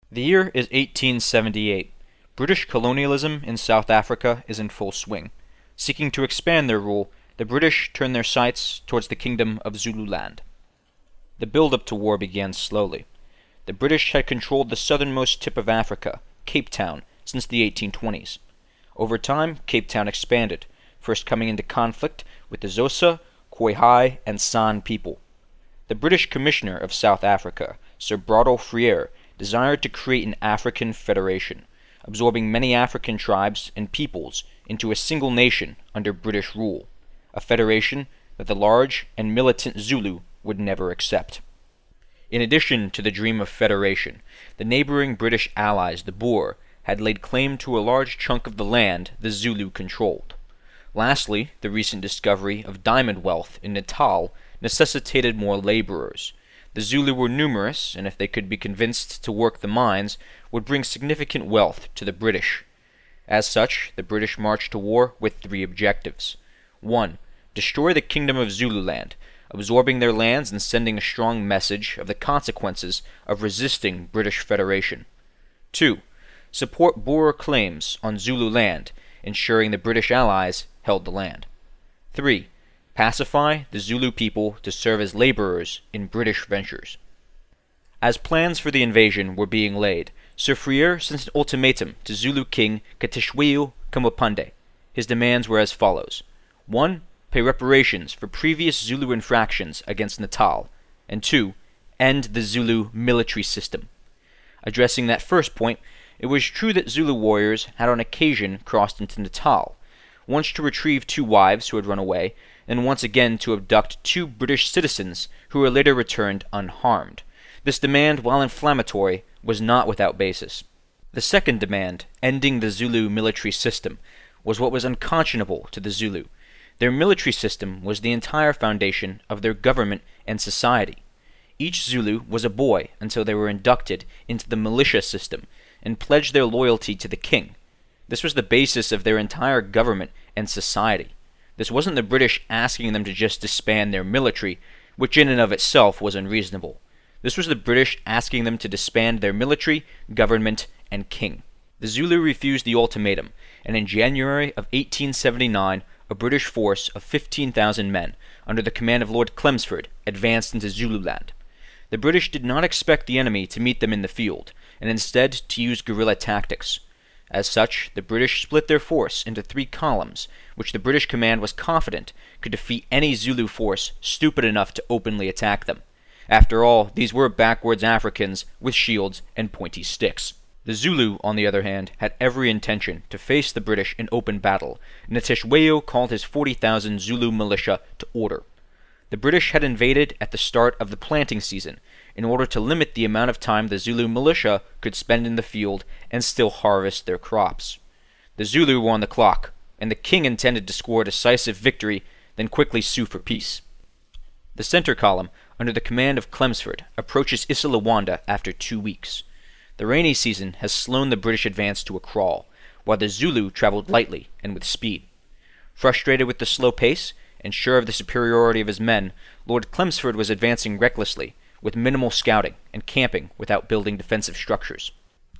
The year is 1878. British colonialism in South Africa is in full swing. Seeking to expand their rule, the British turned their sights towards the kingdom of Zululand. The build-up to war began slowly. The British had controlled the southernmost tip of Africa, Cape Town, since the 1820s. Over time, Cape Town expanded, first coming into conflict with the Xhosa, Khoisan, and San people. The British Commissioner of South Africa, Sir Brodel Freire, desired to create an African federation, absorbing many African tribes and peoples into a single nation under British rule, a federation that the large and militant Zulu would never accept. In addition to the dream of federation, the neighboring British allies, the Boer, had laid claim to a large chunk of the land the Zulu controlled. Lastly, the recent discovery of diamond wealth in Natal necessitated more laborers. The Zulu were numerous, and if they could be convinced to work the mines, would bring significant wealth to the British. As such, the British marched to war with three objectives. 1. Destroy the kingdom of Zululand, absorbing their lands and sending a strong message of the consequences of resisting British Federation. 2. Support Boer claims on Zulu land, ensuring the British allies held the land. 3. Pacify the Zulu people to serve as laborers in British ventures. As plans for the invasion were being laid, Sir Freire sent an ultimatum to Zulu King Katishweyu Kamupande. His demands were as follows. 1. Pay reparations for previous Zulu infractions against Natal, and 2. End the Zulu military system. Addressing that first point, it was true that Zulu warriors had on occasion crossed into Natal, once to retrieve two wives who had run away, and once again to abduct two British citizens who were later returned unharmed. This demand, while inflammatory, was not without basis. The second demand, ending the Zulu military system, was what was unconscionable to the Zulu. Their military system was the entire foundation of their government and society. Each Zulu was a boy until they were inducted into the militia system and pledged their loyalty to the king. This was the basis of their entire government and society. This wasn't the British asking them to just disband their military, which in and of itself was unreasonable. This was the British asking them to disband their military, government, and king. The Zulu refused the ultimatum, and in January of 1879, a British force of 15,000 men, under the command of Lord Chelmsford, advanced into Zululand. The British did not expect the enemy to meet them in the field, and instead to use guerrilla tactics. As such, the British split their force into three columns, which the British command was confident could defeat any Zulu force stupid enough to openly attack them. After all, these were backwards Africans with shields and pointy sticks. The Zulu, on the other hand, had every intention to face the British in open battle, and Natishweyu called his 40,000 Zulu militia to order. The British had invaded at the start of the planting season, in order to limit the amount of time the Zulu militia could spend in the field and still harvest their crops. The Zulu were on the clock, and the king intended to score a decisive victory, then quickly sue for peace. The center column, under the command of Chelmsford, approaches Isandlwana after 2 weeks. The rainy season has slowed the British advance to a crawl, while the Zulu traveled lightly and with speed. Frustrated with the slow pace, and sure of the superiority of his men, Lord Chelmsford was advancing recklessly, with minimal scouting and camping without building defensive structures.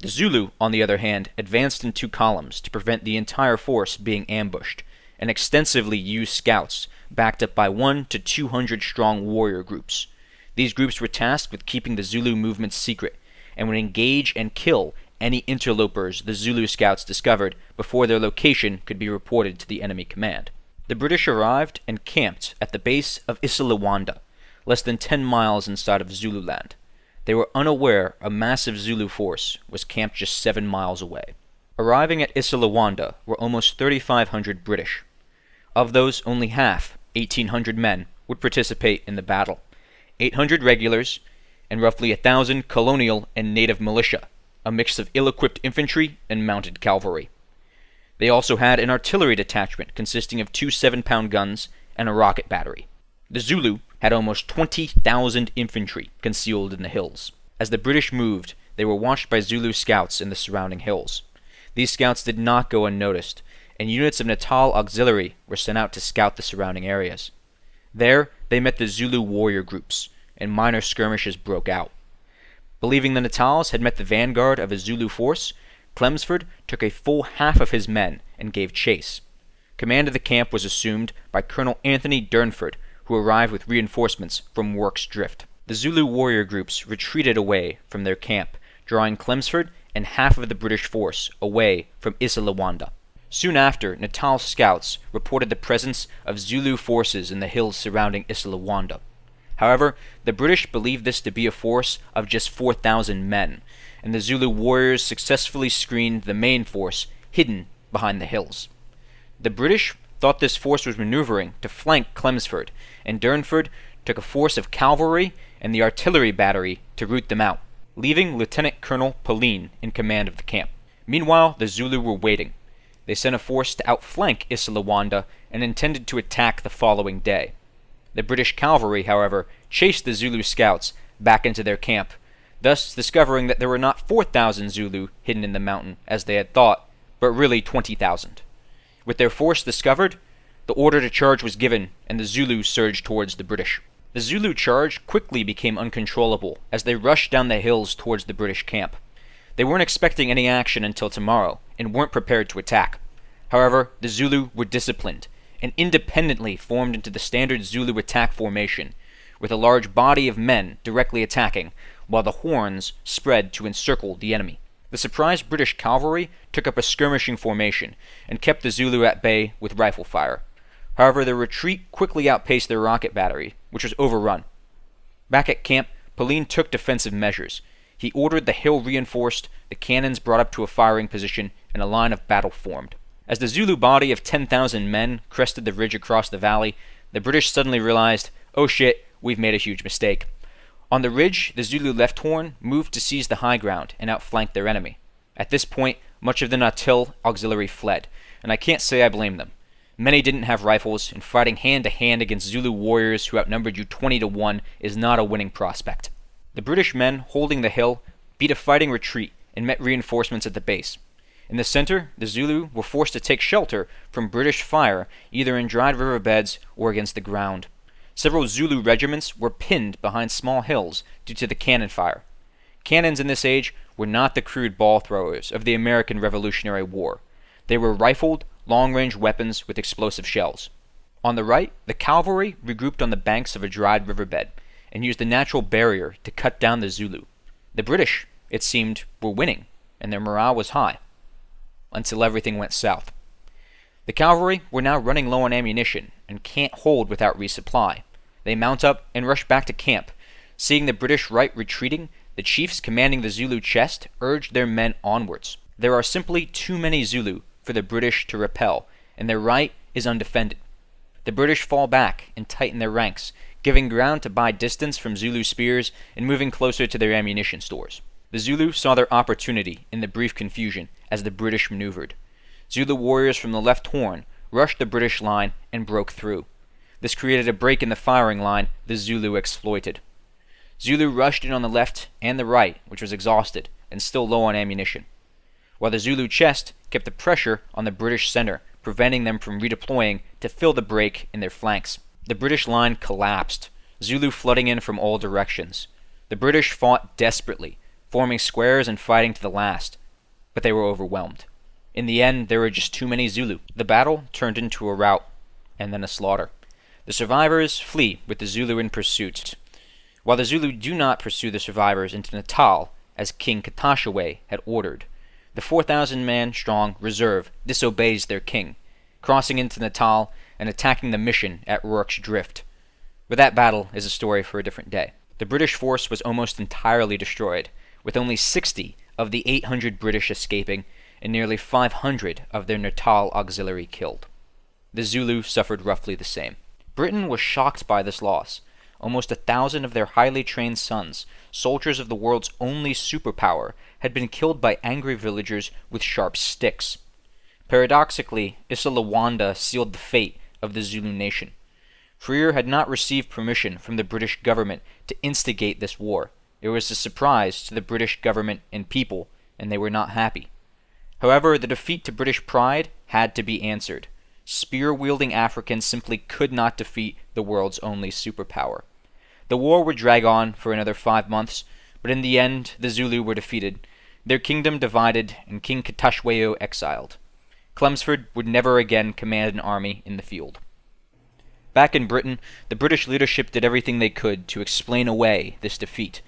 The Zulu, on the other hand, advanced in 2 columns to prevent the entire force being ambushed, and extensively used scouts, backed up by 100 to 200 strong warrior groups. These groups were tasked with keeping the Zulu movement secret, and would engage and kill any interlopers the Zulu scouts discovered before their location could be reported to the enemy command. The British arrived and camped at the base of Isandlwana, less than 10 miles inside of Zululand. They were unaware a massive Zulu force was camped just 7 miles away. Arriving at Isandlwana were almost 3,500 British. Of those, only half, 1,800 men, would participate in the battle. 800 regulars, and roughly 1,000 colonial and native militia, a mix of ill-equipped infantry and mounted cavalry. They also had an artillery detachment consisting of 2 7-pound guns and a rocket battery. The Zulu had almost 20,000 infantry concealed in the hills. As the British moved, they were watched by Zulu scouts in the surrounding hills. These scouts did not go unnoticed, and units of Natal Auxiliary were sent out to scout the surrounding areas. There, they met the Zulu warrior groups, and minor skirmishes broke out. Believing the Natals had met the vanguard of a Zulu force, Chelmsford took a full half of his men and gave chase. Command of the camp was assumed by Colonel Anthony Durnford, who arrived with reinforcements from Rorke's Drift. The Zulu warrior groups retreated away from their camp, drawing Chelmsford and half of the British force away from Isandlwana. Soon after, Natal scouts reported the presence of Zulu forces in the hills surrounding Isandlwana. However, the British believed this to be a force of just 4,000 men, and the Zulu warriors successfully screened the main force hidden behind the hills. The British thought this force was maneuvering to flank Chelmsford, and Durnford took a force of cavalry and the artillery battery to root them out, leaving Lieutenant Colonel Pauline in command of the camp. Meanwhile, the Zulu were waiting. They sent a force to outflank Isandlwana and intended to attack the following day. The British cavalry, however, chased the Zulu scouts back into their camp, thus discovering that there were not 4,000 Zulu hidden in the mountain, as they had thought, but really 20,000. With their force discovered, the order to charge was given, and the Zulu surged towards the British. The Zulu charge quickly became uncontrollable as they rushed down the hills towards the British camp. They weren't expecting any action until tomorrow, and weren't prepared to attack. However, the Zulu were disciplined, and independently formed into the standard Zulu attack formation, with a large body of men directly attacking, while the horns spread to encircle the enemy. The surprised British cavalry took up a skirmishing formation, and kept the Zulu at bay with rifle fire. However, their retreat quickly outpaced their rocket battery, which was overrun. Back at camp, Pauline took defensive measures. He ordered the hill reinforced, the cannons brought up to a firing position, and a line of battle formed. As the Zulu body of 10,000 men crested the ridge across the valley, the British suddenly realized, oh shit, we've made a huge mistake. On the ridge, the Zulu left horn moved to seize the high ground and outflank their enemy. At this point, much of the Natal auxiliary fled, and I can't say I blame them. Many didn't have rifles, and fighting hand-to-hand against Zulu warriors who outnumbered you 20-1 is not a winning prospect. The British men holding the hill beat a fighting retreat and met reinforcements at the base. In the center, the Zulu were forced to take shelter from British fire either in dried riverbeds or against the ground. Several Zulu regiments were pinned behind small hills due to the cannon fire. Cannons in this age were not the crude ball throwers of the American Revolutionary War. They were rifled, long-range weapons with explosive shells. On the right, the cavalry regrouped on the banks of a dried riverbed and used the natural barrier to cut down the Zulu. The British, it seemed, were winning, and their morale was high, until everything went south. The cavalry were now running low on ammunition and can't hold without resupply. They mount up and rush back to camp. Seeing the British right retreating, the chiefs commanding the Zulu chest urged their men onwards. There are simply too many Zulu for the British to repel, and their right is undefended. The British fall back and tighten their ranks, giving ground to buy distance from Zulu spears and moving closer to their ammunition stores. The Zulu saw their opportunity in the brief confusion as the British maneuvered. Zulu warriors from the left horn rushed the British line and broke through. This created a break in the firing line the Zulu exploited. Zulu rushed in on the left and the right, which was exhausted and still low on ammunition, while the Zulu chest kept the pressure on the British center, preventing them from redeploying to fill the break in their flanks. The British line collapsed, Zulu flooding in from all directions. The British fought desperately, forming squares and fighting to the last, but they were overwhelmed. In the end, there were just too many Zulu. The battle turned into a rout, and then a slaughter. The survivors flee with the Zulu in pursuit, while the Zulu do not pursue the survivors into Natal, as King Katashawe had ordered. The 4,000-man strong reserve disobeys their king, crossing into Natal and attacking the mission at Rorke's Drift. But that battle is a story for a different day. The British force was almost entirely destroyed, with only 60 of the 800 British escaping and nearly 500 of their Natal auxiliary killed. The Zulu suffered roughly the same. Britain was shocked by this loss. Almost 1,000 of their highly trained sons, soldiers of the world's only superpower, had been killed by angry villagers with sharp sticks. Paradoxically, Isandlwana sealed the fate of the Zulu nation. Freer had not received permission from the British government to instigate this war. It was a surprise to the British government and people, and they were not happy. However, the defeat to British pride had to be answered. Spear-wielding Africans simply could not defeat the world's only superpower. The war would drag on for another 5 months, but in the end the Zulu were defeated, their kingdom divided, and King Katashweo exiled. Chelmsford would never again command an army in the field. Back in Britain, the British leadership did everything they could to explain away this defeat.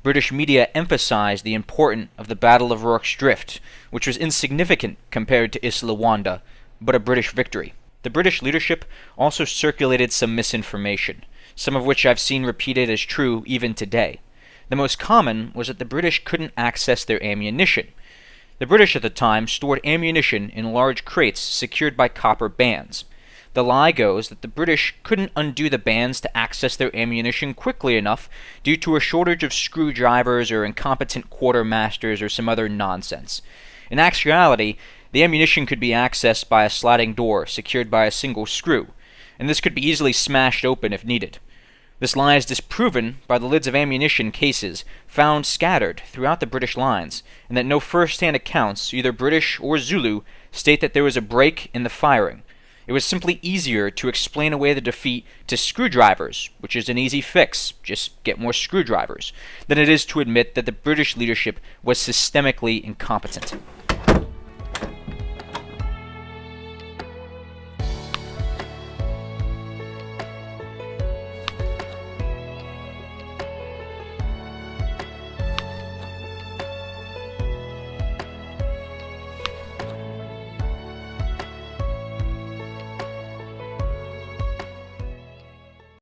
British media emphasized the importance of the Battle of Rorke's Drift, which was insignificant compared to Isandlwana, but a British victory. The British leadership also circulated some misinformation, some of which I've seen repeated as true even today. The most common was that the British couldn't access their ammunition. The British at the time stored ammunition in large crates secured by copper bands. The lie goes that the British couldn't undo the bands to access their ammunition quickly enough due to a shortage of screwdrivers or incompetent quartermasters or some other nonsense. In actuality, the ammunition could be accessed by a sliding door secured by a single screw, and this could be easily smashed open if needed. This lie is disproven by the lids of ammunition cases found scattered throughout the British lines, and that no first-hand accounts, either British or Zulu, state that there was a break in the firing. It was simply easier to explain away the defeat to screwdrivers, which is an easy fix, just get more screwdrivers, than it is to admit that the British leadership was systemically incompetent.